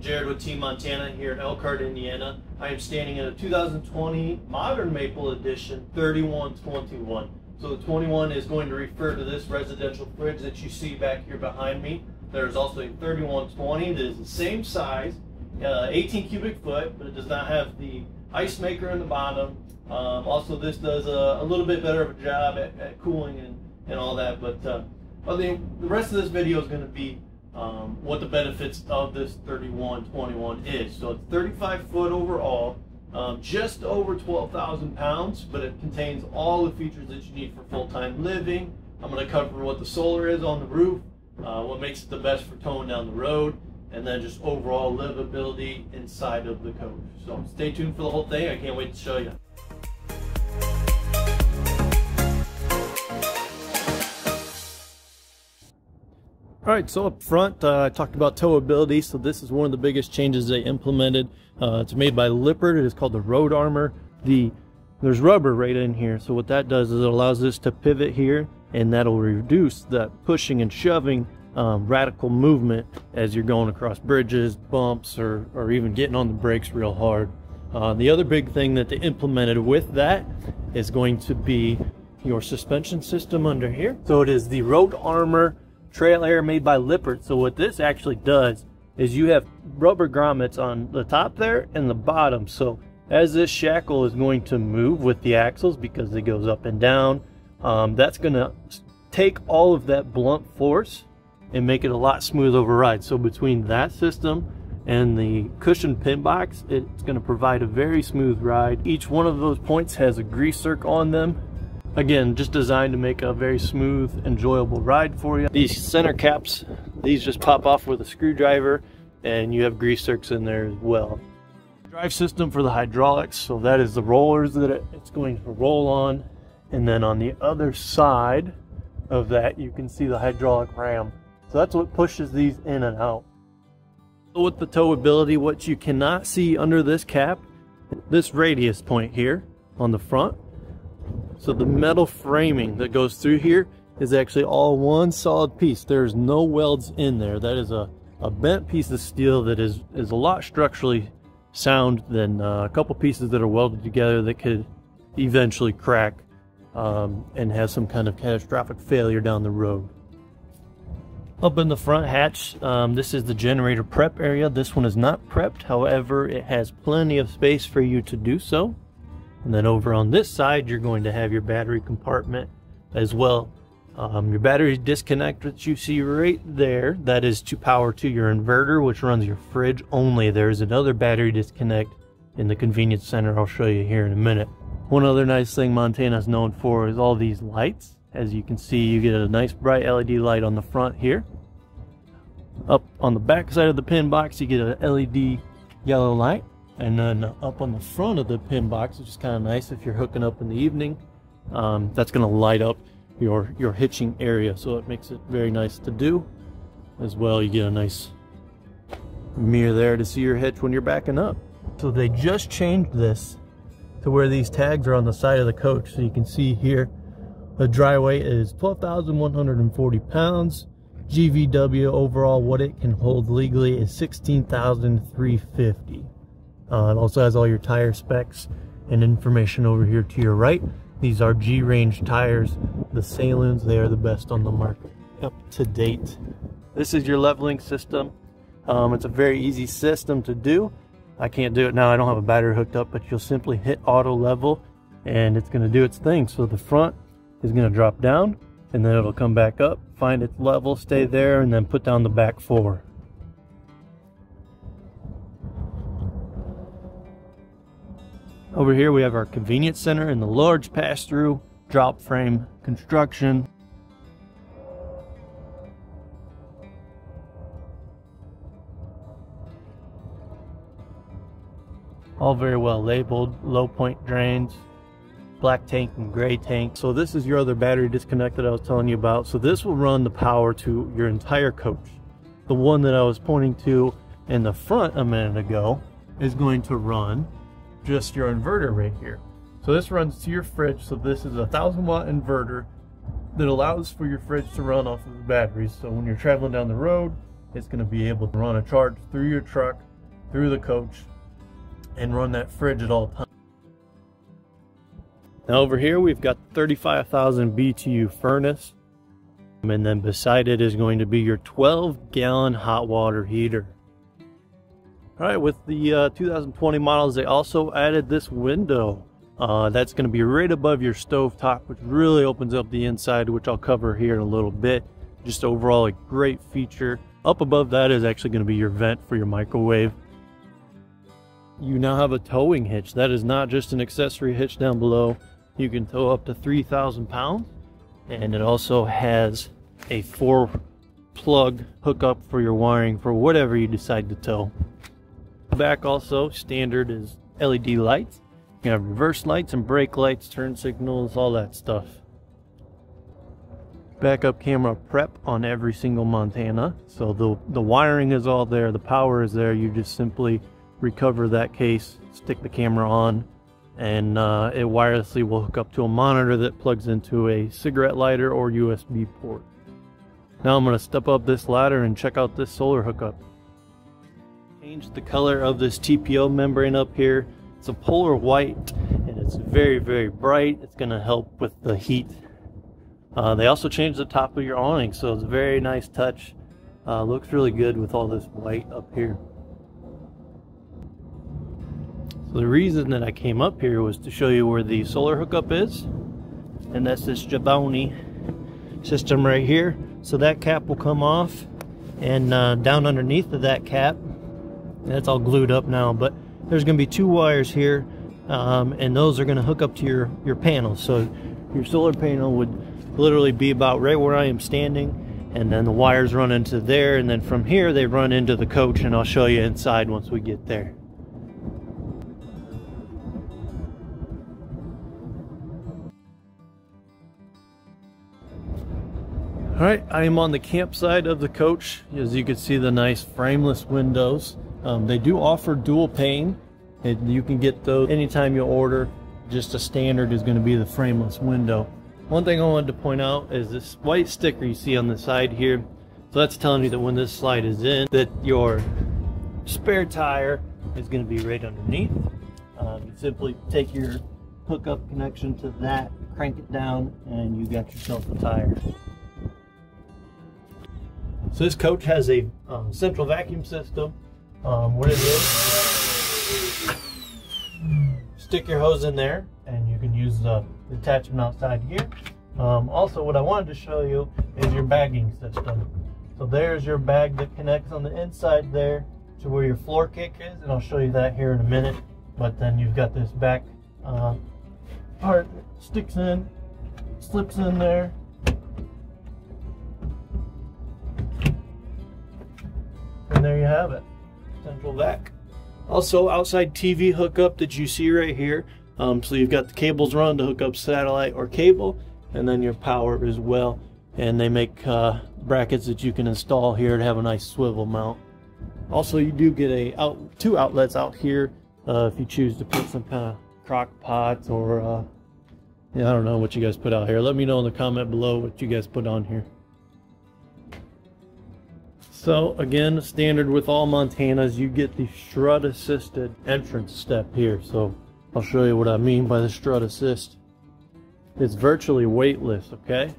Jared with Team Montana here in Elkhart, Indiana. I am standing in a 2020 Modern Maple Edition 3121. So the 21 is going to refer to this residential fridge that you see back here behind me. There's also a 3120 that is the same size, 18 cubic foot, but it does not have the ice maker in the bottom. Also, this does a little bit better of a job at cooling and all that. But the rest of this video is going to be what the benefits of this 3121 is. So it's 35 foot overall, just over 12,000 pounds, but it contains all the features that you need for full-time living. I'm going to cover what the solar is on the roof, what makes it the best for towing down the road, and then just overall livability inside of the coach. So stay tuned for the whole thing. I can't wait to show you. All right, so up front, I talked about towability. So this is one of the biggest changes they implemented. It's made by Lippert. It is called the Road Armor. There's rubber right in here. So what that does is it allows this to pivot here, and that'll reduce that pushing and shoving radical movement as you're going across bridges, bumps, or even getting on the brakes real hard. The other big thing that they implemented with that is going to be your suspension system under here. So it is the Road Armor Trail Air made by Lippert. So what this actually does is you have rubber grommets on the top there and the bottom. So as this shackle is going to move with the axles because it goes up and down, that's going to take all of that blunt force and make it a lot smooth over ride. So between that system and the cushion pin box, it's going to provide a very smooth ride. Each one of those points has a grease zerk on them. Again, just designed to make a very smooth, enjoyable ride for you. These center caps, these just pop off with a screwdriver, and you have grease zerks in there as well. Drive system for the hydraulics, so that is the rollers that it's going to roll on. And then on the other side of that, you can see the hydraulic ram. So that's what pushes these in and out. With the towability, what you cannot see under this cap, this radius point here on the front. So the metal framing that goes through here is actually all one solid piece. There's no welds in there. That is a bent piece of steel that is a lot structurally sound than a couple pieces that are welded together that could eventually crack and have some kind of catastrophic failure down the road. Up in the front hatch, this is the generator prep area. This one is not prepped, however, it has plenty of space for you to do so. And then over on this side, you're going to have your battery compartment as well. Your battery disconnect that you see right there, that is to power to your inverter, which runs your fridge only. There's another battery disconnect in the convenience center I'll show you here in a minute. One other nice thing Montana is known for is all these lights. As you can see, you get a nice bright LED light on the front here. Up on the back side of the pin box, you get an LED yellow light. And then up on the front of the pin box, which is kind of nice if you're hooking up in the evening, that's going to light up your hitching area. So it makes it very nice to do. As well, you get a nice mirror there to see your hitch when you're backing up. So they just changed this to where these tags are on the side of the coach. So you can see here, the dry weight is 12,140 pounds. GVW overall, what it can hold legally is 16,350. It also has all your tire specs and information over here to your right. These are G-Range tires. The Salins, they are the best on the market, up to date. This is your leveling system. It's a very easy system to do. I can't do it now, I don't have a battery hooked up, but you'll simply hit auto level and it's going to do its thing. So the front is going to drop down and then it'll come back up, find its level, stay there, and then put down the back four. Over here we have our convenience center and the large pass-through drop frame construction. All very well labeled, low point drains, black tank and gray tank. So this is your other battery disconnect that I was telling you about. So this will run the power to your entire coach. The one that I was pointing to in the front a minute ago is going to run just your inverter right here. So this runs to your fridge. So this is a 1,000-watt inverter that allows for your fridge to run off of the batteries. So when you're traveling down the road, it's going to be able to run a charge through your truck through the coach and run that fridge at all times. Now over here we've got 35,000 BTU furnace, and then beside it is going to be your 12-gallon hot water heater. Alright, with the 2020 models, they also added this window. That's going to be right above your stove top, which really opens up the inside, which I'll cover here in a little bit. Just overall a great feature. Up above that is actually going to be your vent for your microwave. You now have a towing hitch. That is not just an accessory hitch down below. You can tow up to 3,000 pounds. And it also has a 4-plug hookup for your wiring for whatever you decide to tow. Back also, standard is LED lights. You have reverse lights and brake lights, turn signals, all that stuff. Backup camera prep on every single Montana. So the wiring is all there, the power is there. You just simply recover that case, stick the camera on, and it wirelessly will hook up to a monitor that plugs into a cigarette lighter or USB port. Now I'm going to step up this ladder and check out this solar hookup. Change the color of this TPO membrane up here. It's a polar white and it's very, very bright. It's going to help with the heat. They also changed the top of your awning, so it's a very nice touch. Looks really good with all this white up here. So the reason that I came up here was to show you where the solar hookup is, and that's this Jaboni system right here. So that cap will come off, and down underneath of that cap, that's all glued up now, but there's going to be 2 wires here, and those are going to hook up to your panel. So your solar panel would literally be about right where I am standing, and then the wires run into there, and then from here they run into the coach, and I'll show you inside once we get there. Alright, I am on the campsite of the coach. As you can see, the nice frameless windows. They do offer dual pane, and you can get those anytime you order. Just a standard is going to be the frameless window. One thing I wanted to point out is this white sticker you see on the side here. So that's telling you that when this slide is in, that your spare tire is going to be right underneath. You simply take your hookup connection to that, crank it down, and you got yourself a tire. So this coach has a central vacuum system. What it is, stick your hose in there, and you can use the attachment outside here. Also, what I wanted to show you is your bagging system. So there's your bag that connects on the inside there to where your floor kick is, and I'll show you that here in a minute. But then you've got this back part that sticks in, slips in there. And there you have it, central vac. Also, outside TV hookup that you see right here. So you've got the cables run to hook up satellite or cable, and then your power as well. And they make brackets that you can install here to have a nice swivel mount. Also, you do get two outlets out here if you choose to put some kind of crock pots or yeah, I don't know what you guys put out here. Let me know in the comment below what you guys put on here. So again, standard with all Montanas, you get the strut assisted entrance step here. So I'll show you what I mean by the strut assist. It's virtually weightless, okay?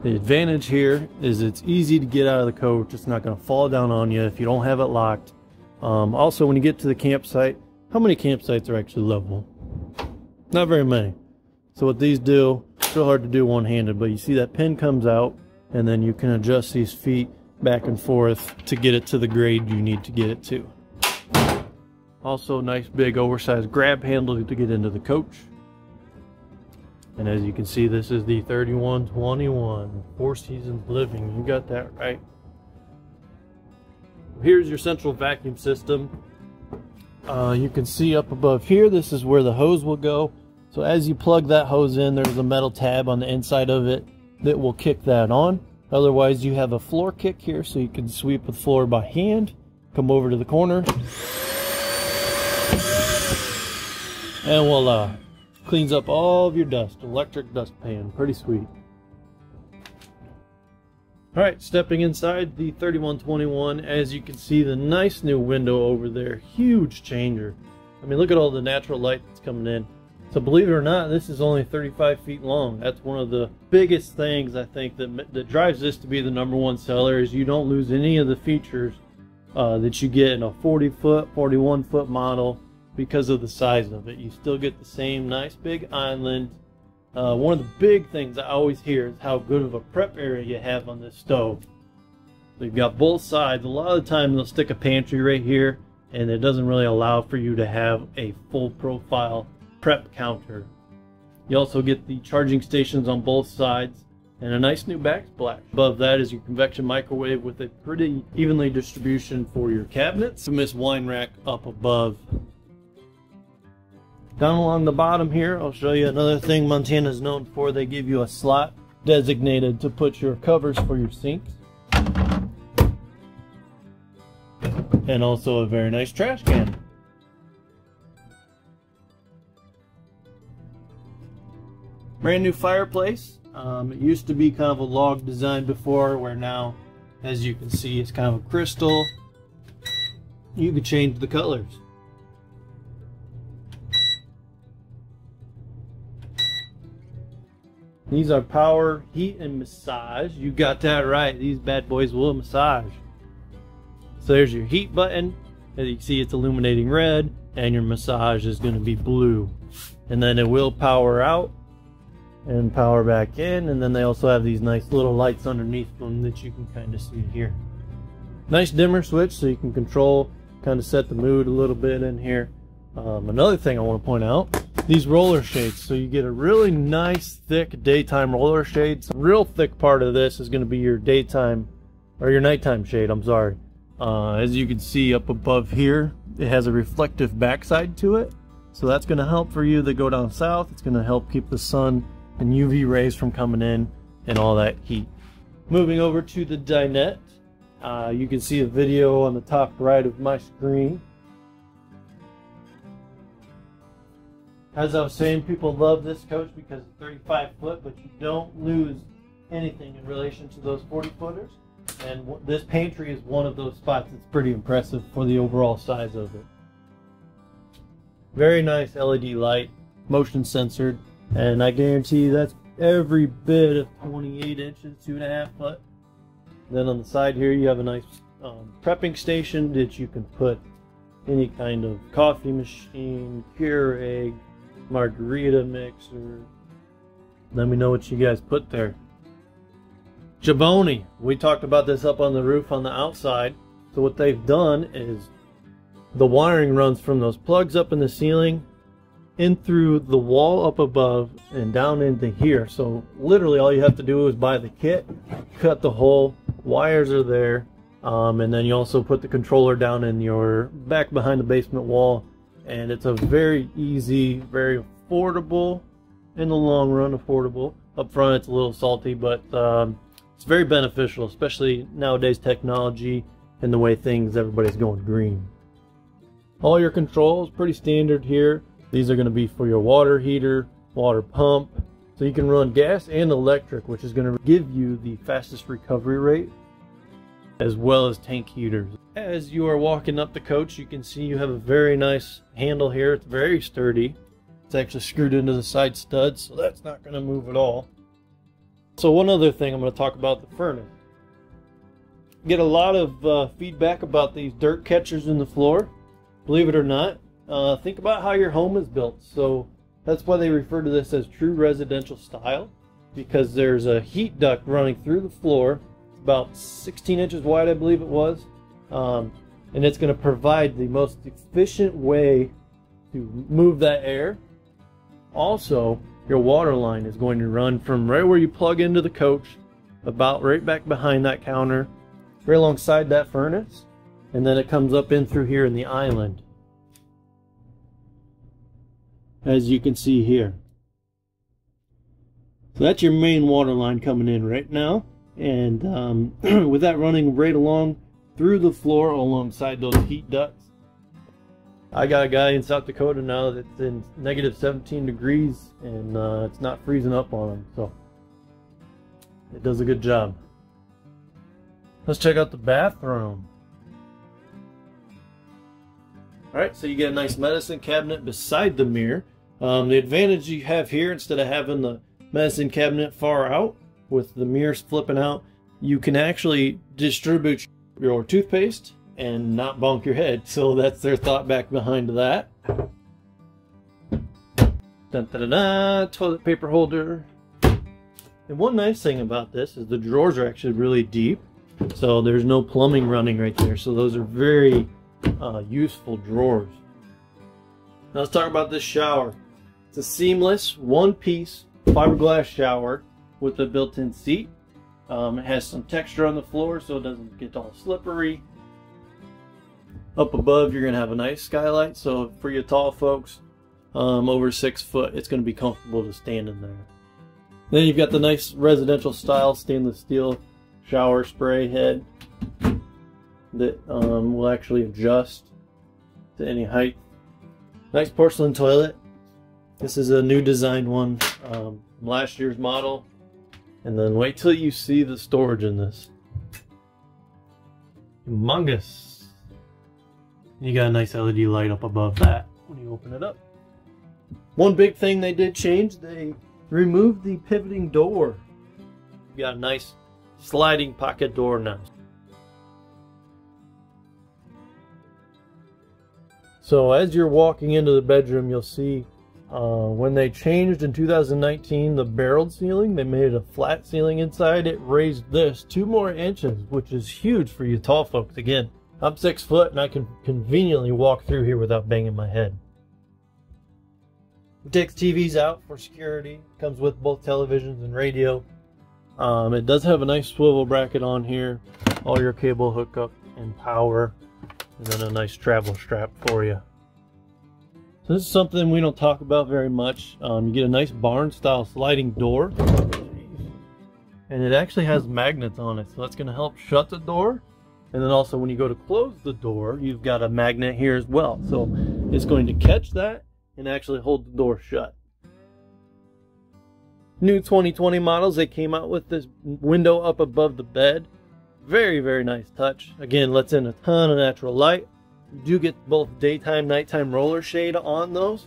The advantage here is it's easy to get out of the coach. It's not going to fall down on you if you don't have it locked. Also, when you get to the campsite, how many campsites are actually level? Not very many. So what these do, it's real hard to do one-handed, but you see that pin comes out, and then you can adjust these feet back and forth to get it to the grade you need to get it to. Also, nice big oversized grab handle to get into the coach. And as you can see, this is the 3121 Four Seasons Living. You got that right. Here's your central vacuum system. You can see up above here, this is where the hose will go. So as you plug that hose in, there's a metal tab on the inside of it that will kick that on. Otherwise, you have a floor kick here, so you can sweep the floor by hand, come over to the corner, and voila, cleans up all of your dust. Electric dustpan, pretty sweet. All right, stepping inside the 3121, as you can see, the nice new window over there, huge changer. I mean, look at all the natural light that's coming in. So believe it or not, this is only 35 feet long. That's one of the biggest things I think that drives this to be the #1 seller, is you don't lose any of the features that you get in a 40-foot, 41-foot model because of the size of it. You still get the same nice big island. One of the big things I always hear is how good of a prep area you have on this stove. So you've got both sides. A lot of the time they'll stick a pantry right here, and it doesn't really allow for you to have a full profile prep counter. You also get the charging stations on both sides and a nice new backsplash. Above that is your convection microwave with a pretty evenly distribution for your cabinets. Infamous wine rack up above. Down along the bottom here, I'll show you another thing Montana is known for. They give you a slot designated to put your covers for your sinks. And also a very nice trash can. Brand new fireplace. It used to be kind of a log design before, where now, as you can see, it's kind of a crystal. You can change the colors. These are power, heat, and massage. You got that right. These bad boys will massage. So there's your heat button. As you can see, it's illuminating red, and your massage is going to be blue. And then it will power out and power back in, and then they also have these nice little lights underneath them that you can kind of see here. Nice dimmer switch, so you can control, kind of set the mood a little bit in here. Another thing I want to point out, these roller shades. So you get a really nice thick daytime roller shade. The real thick part of this is going to be your daytime, or your nighttime shade, I'm sorry. As you can see up above here, it has a reflective backside to it. So that's going to help for you that go down south. It's going to help keep the sun and UV rays from coming in and all that heat. Moving over to the dinette, you can see a video on the top right of my screen. As I was saying, people love this coach because it's 35 foot, but you don't lose anything in relation to those 40 footers. And this pantry is one of those spots that's pretty impressive for the overall size of it. Very nice LED light, motion censored, and I guarantee you that's every bit of 28 inches, 2.5 foot. Then on the side here you have a nice prepping station that you can put any kind of coffee machine, Keurig, margarita mixer. Let me know what you guys put there. Jaboni, we talked about this up on the roof on the outside. So what they've done is the wiring runs from those plugs up in the ceiling in through the wall up above and down into here. So literally all you have to do is buy the kit, cut the hole, wires are there, and then you also put the controller down in your back behind the basement wall, and it's a very easy, very affordable, in the long run affordable. Up front it's a little salty, but it's very beneficial, especially nowadays technology and the way everybody's going green. All your controls pretty standard here. These are going to be for your water heater, water pump, so you can run gas and electric, which is going to give you the fastest recovery rate, as well as tank heaters. As you are walking up the coach, you can see you have a very nice handle here. It's very sturdy. It's actually screwed into the side studs, so that's not going to move at all. So one other thing I'm going to talk about, the furnace. Get a lot of feedback about these dirt catchers in the floor. Believe it or not, think about how your home is built. So that's why they refer to this as true residential style, because there's a heat duct running through the floor. It's about 16 inches wide, I believe it was, and it's going to provide the most efficient way to move that air. Also, your water line is going to run from right where you plug into the coach, about right back behind that counter, right alongside that furnace, and then it comes up in through here in the island, as you can see here. So that's your main water line coming in right now, and with that running right along through the floor alongside those heat ducts. I got a guy in South Dakota now that's in negative 17 degrees, and it's not freezing up on him, so it does a good job. Let's check out the bathroom. Alright, so you get a nice medicine cabinet beside the mirror. The advantage you have here, instead of having the medicine cabinet far out with the mirrors flipping out, you can actually distribute your toothpaste and not bonk your head. So that's their thought back behind that. Dun, da, da, da, toilet paper holder. And one nice thing about this is the drawers are actually really deep. So there's no plumbing running right there. So those are very useful drawers. Now let's talk about this shower. It's a seamless one-piece fiberglass shower with a built-in seat. It has some texture on the floor so it doesn't get all slippery. Up above you're going to have a nice skylight, so for you tall folks over 6 foot, it's going to be comfortable to stand in there. Then you've got the nice residential style stainless steel shower spray head that will actually adjust to any height. Nice porcelain toilet. This is a new design one from last year's model. And then wait till you see the storage in this. Humongous. You got a nice LED light up above that when you open it up. One big thing they did change, they removed the pivoting door. You got a nice sliding pocket door now. So as you're walking into the bedroom, you'll see when they changed in 2019 the barreled ceiling, they made a flat ceiling inside. It raised this 2 more inches, which is huge for you tall folks. Again, I'm 6 foot and I can conveniently walk through here without banging my head. It takes TVs out for security. Comes with both televisions and radio. It does have a nice swivel bracket on here, all your cable hookup and power, and then a nice travel strap for you. So this is something we don't talk about very much. You get a nice barn style sliding door, and it actually has magnets on it, so that's going to help shut the door. And then also when you go to close the door, you've got a magnet here as well, so it's going to catch that and actually hold the door shut. New 2020 models, they came out with this window up above the bed. Very, very nice touch. Again, lets in a ton of natural light. You do get both daytime, nighttime roller shade on those.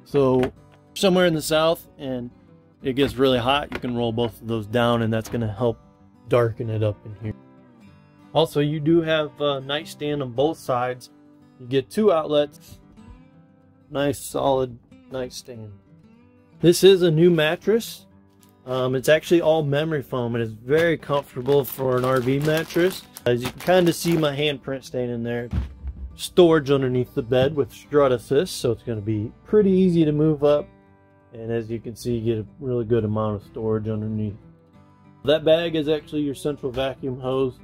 So somewhere in the south and it gets really hot, you can roll both of those down and that's going to help darken it up in here. Also, you do have a nightstand on both sides. You get 2 outlets. Nice solid nightstand. This is a new mattress. It's actually all memory foam and it's very comfortable for an RV mattress. As you can kind of see my handprint staying in there. Storage underneath the bed with strut assist, so it's going to be pretty easy to move up. And as you can see, you get a really good amount of storage underneath. That bag is actually your central vacuum hose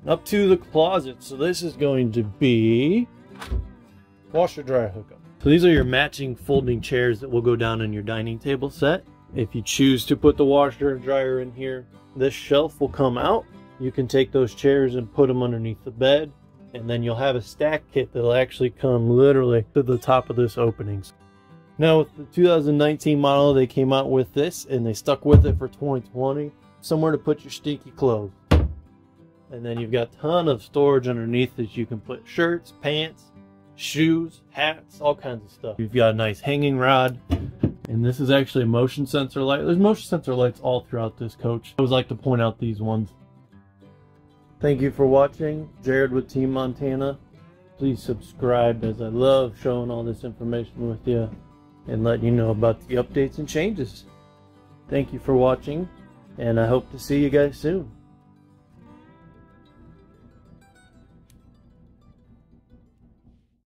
up to the closet. So this is going to be washer dryer hookup. So these are your matching folding chairs that will go down in your dining table set. If you choose to put the washer and dryer in here, this shelf will come out. You can take those chairs and put them underneath the bed, and then you'll have a stack kit that'll actually come literally to the top of this opening. Now with the 2019 model, they came out with this and they stuck with it for 2020. Somewhere to put your stinky clothes. And then you've got a ton of storage underneath that you can put shirts, pants, shoes, hats, all kinds of stuff. You've got a nice hanging rod. And this is actually a motion sensor light. There's motion sensor lights all throughout this coach. I always like to point out these ones. Thank you for watching. Jared with Team Montana. Please subscribe, as I love showing all this information with you and letting you know about the updates and changes. Thank you for watching, and I hope to see you guys soon.